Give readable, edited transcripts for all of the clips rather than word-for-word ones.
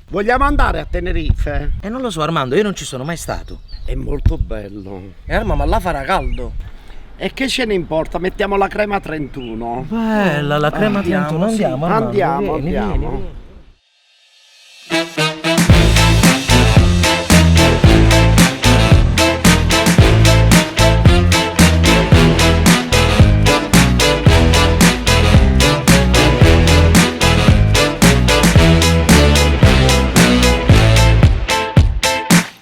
Vogliamo andare a Tenerife? Non lo so Armando, io non ci sono mai stato. È molto bello. Ma là farà caldo. E che ce ne importa? Mettiamo la crema 31. Bella la crema 31, andiamo Armando, Andiamo. Vieni.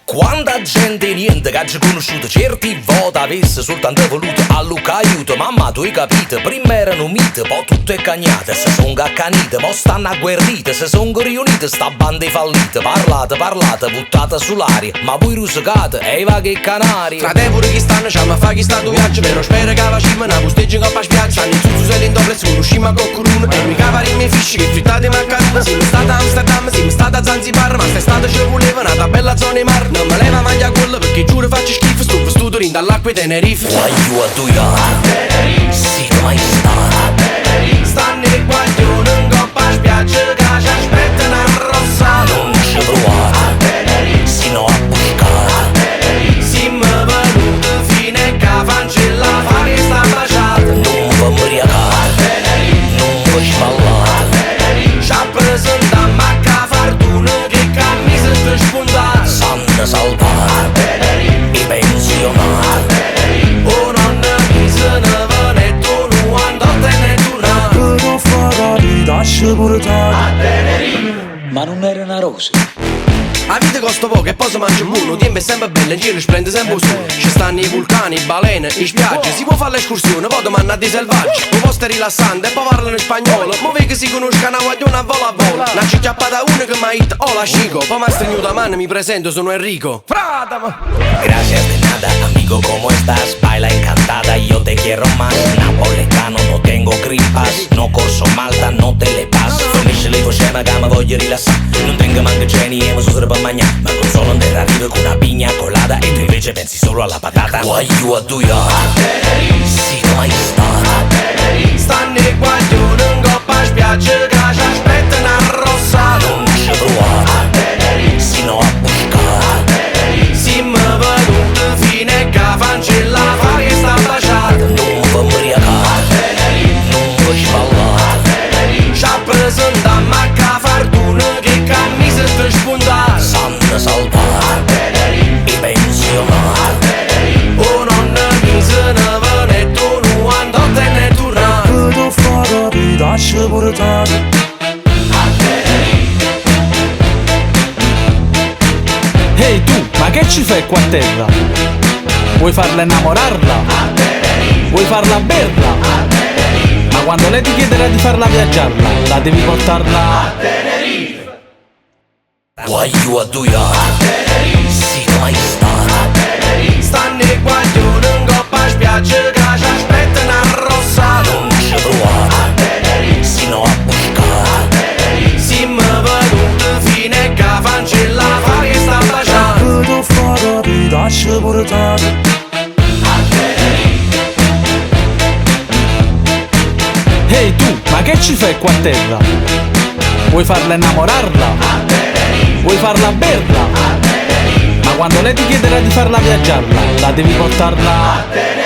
Quanta gente niente che ci conosciuto, certi voti avesse soltanto voluto a Luca aiuto, mamma tu hai capito, prima erano mite, poi tutte cagnate, se son accanite, mo stanno agguerrite, se son riunite, sta banda fallite, parlate, buttate sull'aria, ma voi rusicate, e i vaghi canari. Tra te pure chi stanno, c'ha ma fa chi sta tu viaggio, però spero che va cima, una posteggia in coppa spiaggia, stanno in zuzzu se l'indoble, se conosciamo a coccuruno, e mi cavari i miei fisci che frittate maccarone, siamo stati a Amsterdam, siamo stati a Zanzibar, ma st'estate ci voleva una bella zona di mar, non me leva maglia quella perché giuro faccio schifo, sto vestuto in dall'acqua e Tenerife. Voglio a tu a Tenerife, sì mai stata a Tenerife, stanno i guaglioni in coppa spiaggia che ci aspettano arrossati. non ci provate a Tenerife, sino a buscare a Tenerife, Siamo venuti fino a che fancella fare sta baciata. non vi ubriacate a Tenerife, non vi spallate a Tenerife, Ci presentiamo a che fortuna che camisa per spuntare. sanno salvare a Tenerife, i pensionati. Oh nonna mi se ne venetto nu andate ne tornare. Però farà ridasce pure Ma non era una rosa. La vita costa poco e poi si mangia buono. Il tempo è sempre bello, in giro splende sempre sole. Ci stanno i vulcani, i balene, i spiagge. Si può fare l'escursione, poi domanda di selvaggi. Un posto rilassante e poi parlano in spagnolo. Ma vedi che si conoscono a guaglione a vola a vola. Una cicchiappata unica che mi hit, oh la chico. Poi mi ha stregnuto la mano, mi presento, sono Enrico. Frata, ma... Gracias de nada, amigo, ¿cómo estás? Baila encantada, yo te quiero más. Napoletano, no tengo gripas. No corso Malta, no te le passo. Finisce le scema che mi voglio rilassare. Non tengo manco geni e mi sono per mangiare. Ma non solo andare arrivo con una pigna colata. E tu invece pensi solo alla patata. Voglio a tu a Tenerife, sì mai stata a Tenerife, Stanno i guaglioni in coppa spiaggia che ci aspettano arrossati. non ci provate a Tenerife, sino a buscare a Tenerife, Siamo venuti fino a che fancella fare sta baciata. non vi ubriacate a Tenerife, non vi spallate a Tenerife, Ci presentiamo a che fortuna che camisa per spuntare. sanno salvare a Tenerife, i pensionati. Oh nonna mi se ne venetto nu andate ne tornare. Però farà ridasce pure Ehi tu, ma che ci fai qua a terra? Vuoi farla innamorarla? Vuoi farla berla? Ma quando lei ti chiederà di farla viaggiarla, la devi portarla. Voglio a tu a Tenerife, sì mai stata a Tenerife, Stanno i guaglioni in coppa spiaggia che ci aspettano arrossati. non ci provate a Tenerife, sino a buscare a Tenerife, Siamo venuti fino a che fancella fare sta baciata. Però farà ridasce pure Ehi tu, ma che ci fai qua a terra? Vuoi farla innamorarla? Vuoi farla berla? Ma quando lei ti chiederà di farla viaggiarla, la devi portarla.